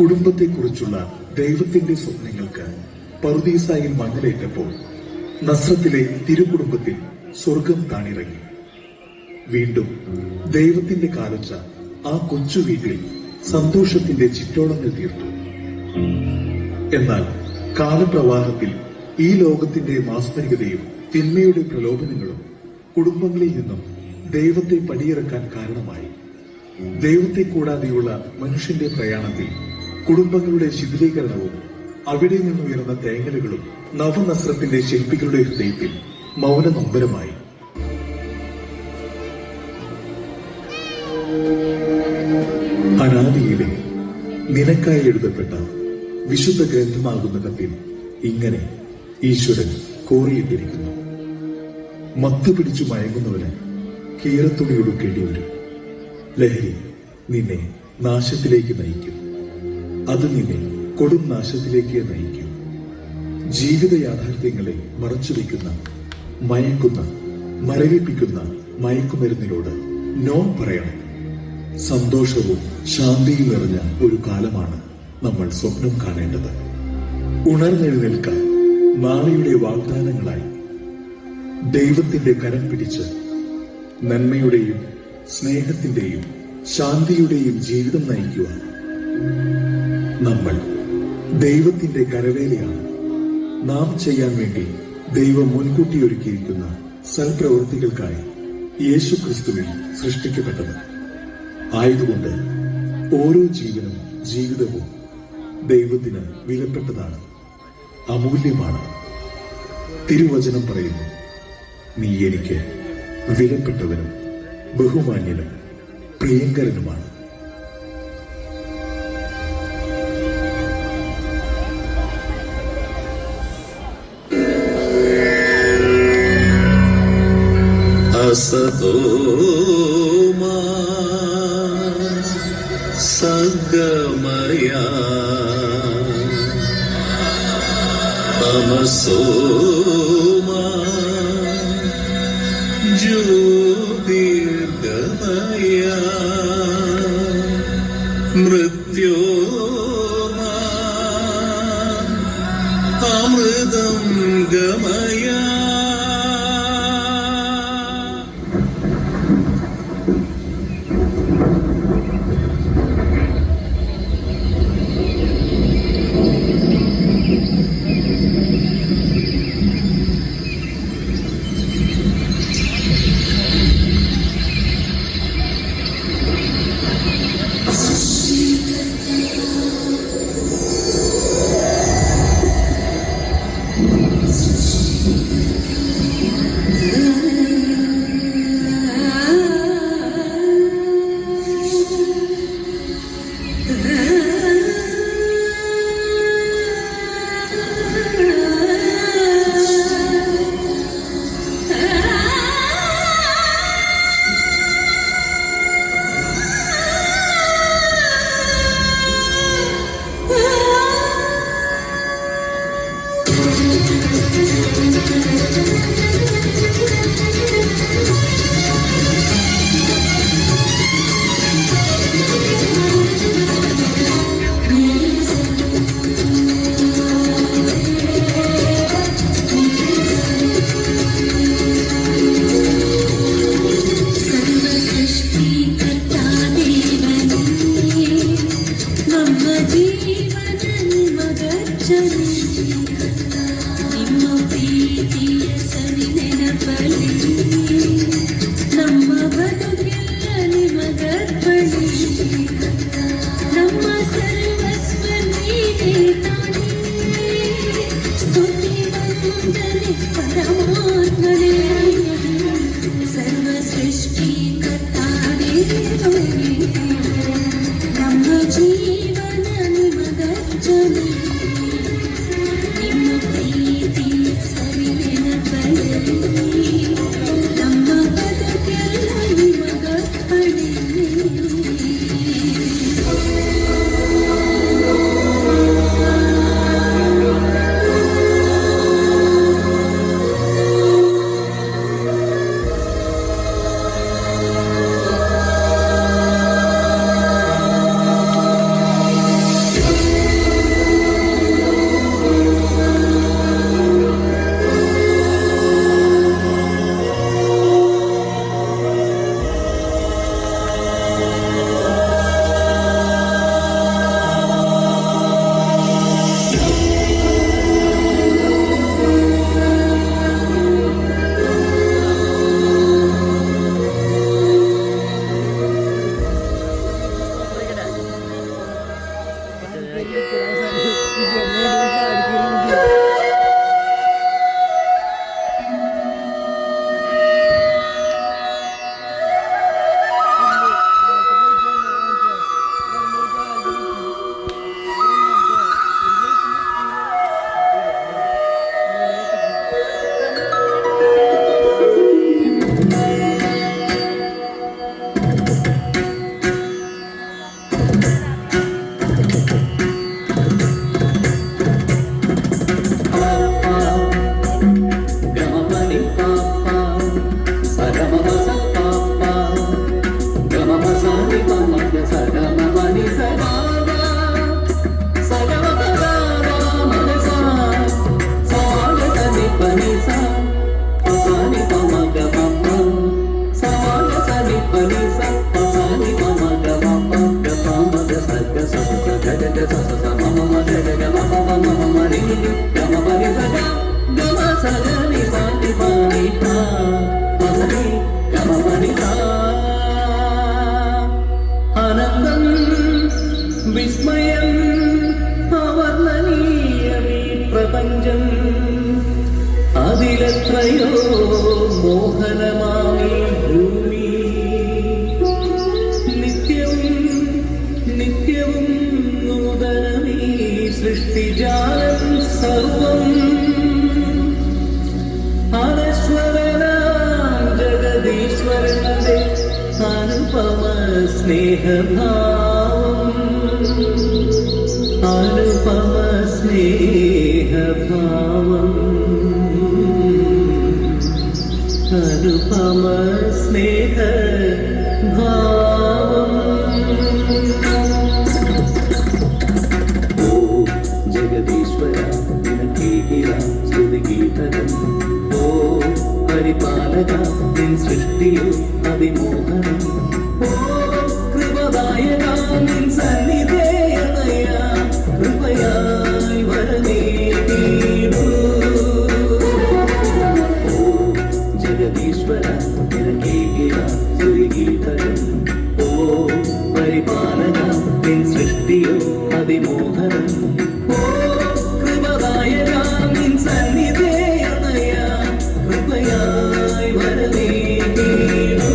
കുടുംബത്തെക്കുറിച്ചുള്ള ദൈവത്തിന്റെ സ്വപ്നങ്ങൾക്ക് പറുദീസായിൽ മങ്ങലേറ്റപ്പോൾ നസ്രത്തിലെ തിരുകുടുംബത്തിൽ സ്വർഗം താണിറങ്ങി. വീണ്ടും ദൈവത്തിന്റെ കാലൊച്ച ആ കൊച്ചു വീട്ടിൽ സന്തോഷത്തിന്റെ ചിറ്റോളങ്ങൾ തീർത്തു. എന്നാൽ കാലപ്രവാഹത്തിൽ ഈ ലോകത്തിന്റെ മാസ്മരികതയും തിന്മയുടെ പ്രലോഭനങ്ങളും കുടുംബങ്ങളിൽ നിന്നും ദൈവത്തെ പടിയിറക്കാൻ കാരണമായി. ദൈവത്തെ കൂടാതെയുള്ള മനുഷ്യന്റെ പ്രയാണത്തിൽ കുടുംബങ്ങളുടെ ശിഥിലീകരണവും അവിടെ നിന്നുയർന്ന തേങ്ങലുകളും നവനസ്രത്തിന്റെ ശില്പികളുടെ ഹൃദയത്തിൽ മൗന നൊമ്പരമായി. അനാദിയിലെ നിനക്കായി എഴുതപ്പെട്ട വിശുദ്ധ ഗ്രന്ഥമാകുന്ന കത്തിൽ ഇങ്ങനെ ഈശ്വരൻ കോറിയിട്ടിരിക്കുന്നു: മത്തുപിടിച്ചു മയങ്ങുന്നവന് കീറത്തുണിയൊടുക്കേണ്ടി വരും. ലഹരി നിന്നെ നാശത്തിലേക്ക് നയിക്കും. അത് നിന്നെ കൊടും നാശത്തിലേക്ക് നയിക്കും. ജീവിത യാഥാർത്ഥ്യങ്ങളെ മറച്ചുവെക്കുന്ന, മയക്കുന്ന, മരവിപ്പിക്കുന്ന മയക്കുമരുന്നിനോട് നോ പറയണം. സന്തോഷവും ശാന്തിയും നിറഞ്ഞ ഒരു കാലമാണ് നമ്മൾ സ്വപ്നം കാണേണ്ടത്. ഉണർന്നെഴുന്നേൽക്കാൻ നാളെയുടെ വാഗ്ദാനങ്ങളായി ദൈവത്തിന്റെ കരം പിടിച്ച് നന്മയുടെയും സ്നേഹത്തിന്റെയും ശാന്തിയുടെയും ജീവിതം നയിക്കുവാൻ നമ്മൾ ദൈവത്തിന്റെ കരവേലയാണ്. നാം ചെയ്യാൻ വേണ്ടി ദൈവം മുൻകൂട്ടി ഒരുക്കിയിരിക്കുന്ന സൽപ്രവൃത്തികൾക്കായി യേശു ക്രിസ്തുവിൽ സൃഷ്ടിക്കപ്പെട്ടത് ആയതുകൊണ്ട് ഓരോ ജീവനും ജീവിതവും ദൈവത്തിന് വിലപ്പെട്ടതാണ്, അമൂല്യമാണ്. തിരുവചനം പറയുന്നു: നീ എനിക്ക് വിലപ്പെട്ടവനും ബഹുമാന്യനും പ്രിയങ്കരനുമാണ്. അസതോമാ സദ്ഗമയ തമസോമാ ജ്യോതിർഗമയ മൃത്യോമാ അമൃതം ഗമയ. അനന്തം വിസ്മയം അവർണ്ണനീയമീ പ്രപഞ്ചം അതിലെത്രയോ മോഹനമാമീ ഭൂമി നിത്യവും നിത്യവും നൂതനമീ സൃഷ്ടിജാലം സർവം അനശ്വരനാം ജഗദീശ്വരന്റെ അനുപമ സ്നേഹഭാവം അനുപമ സ്നേഹഭാവം അനുപമ സ്നേഹഭാവം ഓ ജഗദീശ്വര നിനക്കേകില സ്തുതിഗീതകം ഓ പരിപാലക നിൻ സൃഷ്ടിയോ അതിമോഹനം ഓ കൃപദായക നിൻ സന്നിധേയണയ കൃപയായി വരനേകീടൂ ഓ ജഗദീശ്വര നിനക്കേകില സ്തുതിഗീതകം ഓ പരിപാലക നിൻ സൃഷ്ടിയോ അതിമോഹനം ഓ കൃപദായക നിൻ സന്നിധേയണയ കൃപയായി വരനേകീടൂ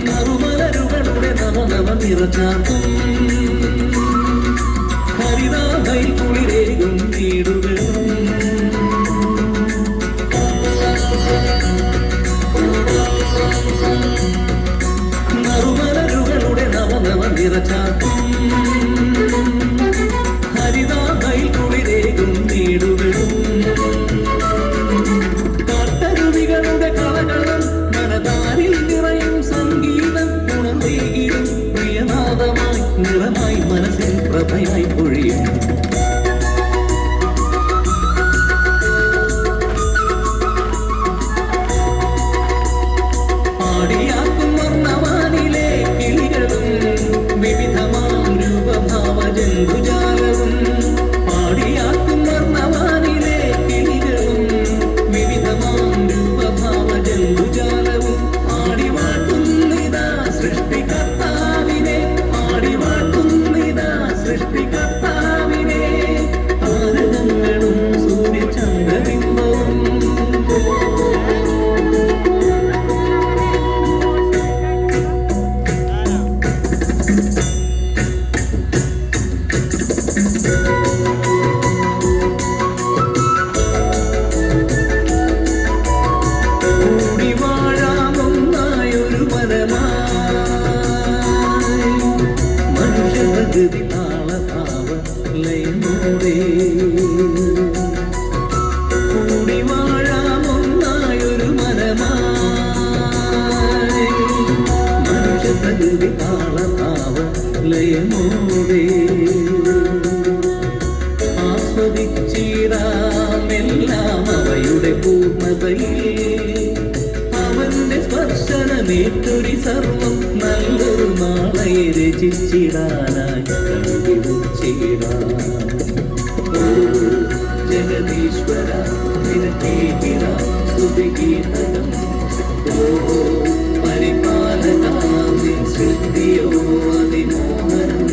നറുമലരുകളുടെ നവനവ നിറചാർത്തും ഹരിതാഭൈ കുളിരേകും വീടുകളും നറുമലരുകളുടെ നവനവ നിറചാർത്തും ഹരിതാഭൈ കുളിരേകും വീടുകളും കാട്ടരുവികളുടെ കളകളും മനതാരിൽ നിറയും സംഗീതം ഉണർന്നേകിടും പ്രിയനാദമായി നിറമായി മനസ്സിൽ പ്രഭയായി പൊഴിയും പാടിയാക്കും വർണ്ണവാനിലെ കിളികളും വിവിധമാം രൂപഭാവ ജന്തുജാലവും പാടിയാക്കും വർണ്ണവാനിലെ കിളികളും വിവിധമാം രൂപഭാവ ജന്തുജാലവും ആടിവാട്ടുന്നിതാ സൃഷ്ടികർത്താവിനെ ആടിവാട്ടുന്നിതാ സൃഷ്ടികർത്താവിനെ താരകങ്ങളും സൂര്യചന്ദ്രബിംബവും കൂടി വാഴാമൊന്നായൊരു മനമായി മനുഷ്യപ്രകൃതി താളഭാവ ലയമോടെ കൂടി വാഴാമൊന്നായൊരു മനമായി മനുഷ്യപ്രകൃതി താളഭാവ ലയമോടെ ആസ്വദിച്ചിടാമെല്ലാം അവയുടെ പൂർണ്ണതയിൽ അവന്റെ സ്പർശനമേറ്റൊരു സർവം നല്ലൊരു നാളെ രചിച്ചിടാനായി കഴിവിച്ചിടാം ഓ ജഗദീശ്വര നിനക്കേകില സ്തുതിഗീതകം ഓ പരിപാലക നിൻ സൃഷ്ടിയോ അതിമോഹനം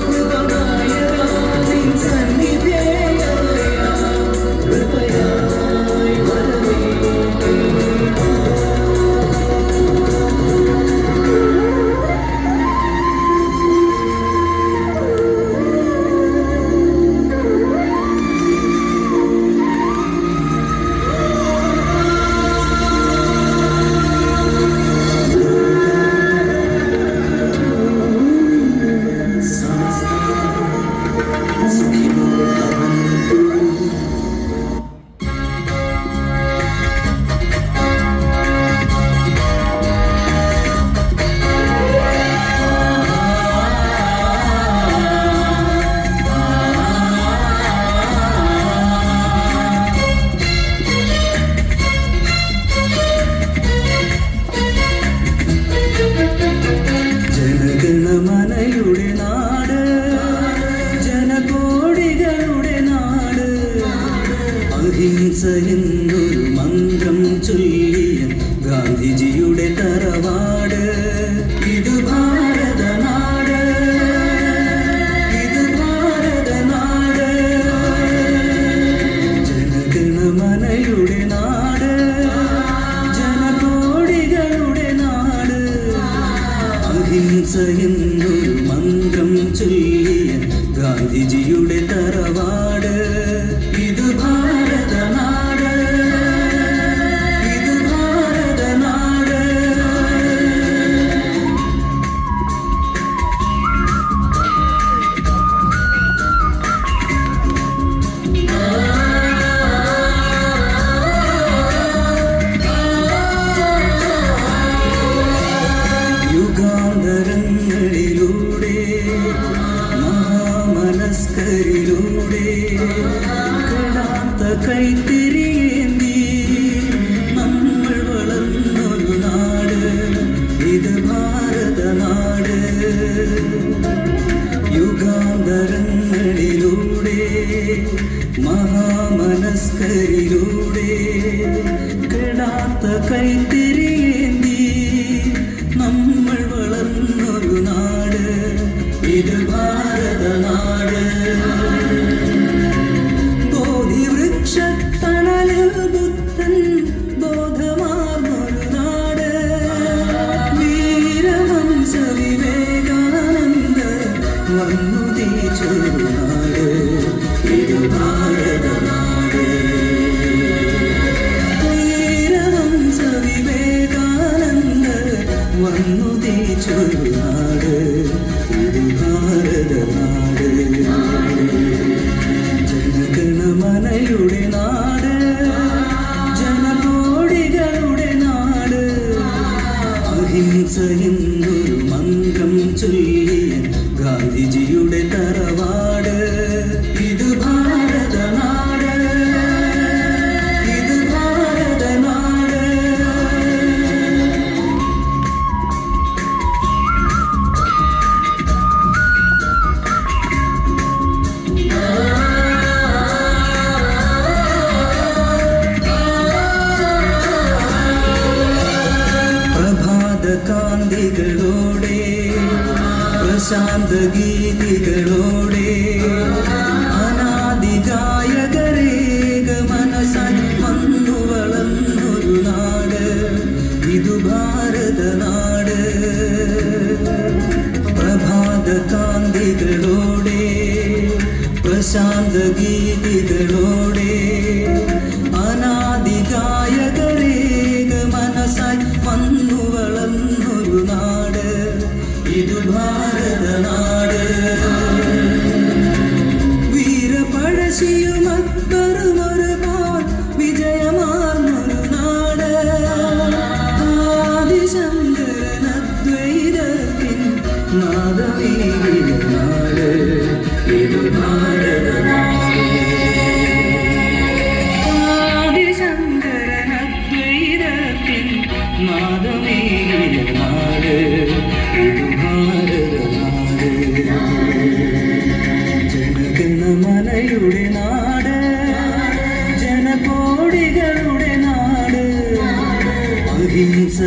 കൃപനായക നിൻ സന്നിധേയണയ കൃപയായി വരനേകീടൂ ചൊല്ലിയ ഗാന്ധിജിയുടെ തറവാട് ഇത് ഭാരതനാട്, ഇത് ഭാരതനാട്. യുഗാന്തരങ്ങളിലൂടെ മഹാമനസ്കരിലൂടെ കെടാത്ത കൈത്തിരിയേന്തി നമ്മൾ വളർന്നൊരു നാട് ഇത് ഭാരതനാട്. യുഗാന്തരങ്ങളിലൂടെ മഹാമനസ്കരിലൂടെ കെടാത്ത കൈത്തിരിയേന്തി നമ്മൾ വളർന്നൊരു നാട് ഇത് ഭാരതനാട്. ബോധിവൃക്ഷത്തണലിൽ ബുദ്ധൻ ബോധമാർന്നൊരു നാട്, വീരവംശ വിവേകാനന്ദ വന്നു തീച്ചൊരു നാട് ഇത് ഭാരതനാട്. വീരവംശ വിവേകാനന്ദ വന്നു തീച്ചൊരു നാട് ഇത് ഭാരതനാട്. ജനഗണമനയുടെ നാട്, ജനകോടികളുടെ നാട്, അഹിംസ എന്നൊരു മന്ത്രം ചൊല്ലിയ ഗാന്ധിജിയുടെ തറവാട് ഇത് ഭാരതനാട്, ഇത് ഭാരതനാട്. പ്രഭാതകാന്തികളോടെ പ്രശാന്ത ഗീതികളോടെ അനാദിഗായകരേക മനസ്സായി വന്നു വളർന്നൊരു നാട് ഇതു ഭാരതനാട്. പ്രഭാതകാന്തികളോടെ പ്രശാന്ത ഗീതികളോടെ അനാദിഗായകരേക മനസ്സായി വന്നു വളർന്നൊരു നാട് ഇത് ഭാരതനാട്. വീരപഴശ്ശിയും അക്ബറും ഒരുപാട് വിജയമാർന്നൊരു നാട്, ആദിശങ്കരൻ അദ്വൈതത്തിൻ നാദമേകിയ നാട് ഇത് ഭാരതനാട്. ആദിശങ്കരൻ അദ്വൈതത്തിൻ നാദമേകിയ നാട് ഇത് ഭാരതനാട്. ജനഗണമനയുടെ നാട്, ജനകോടികളുടെ നാട്, അഹിംസ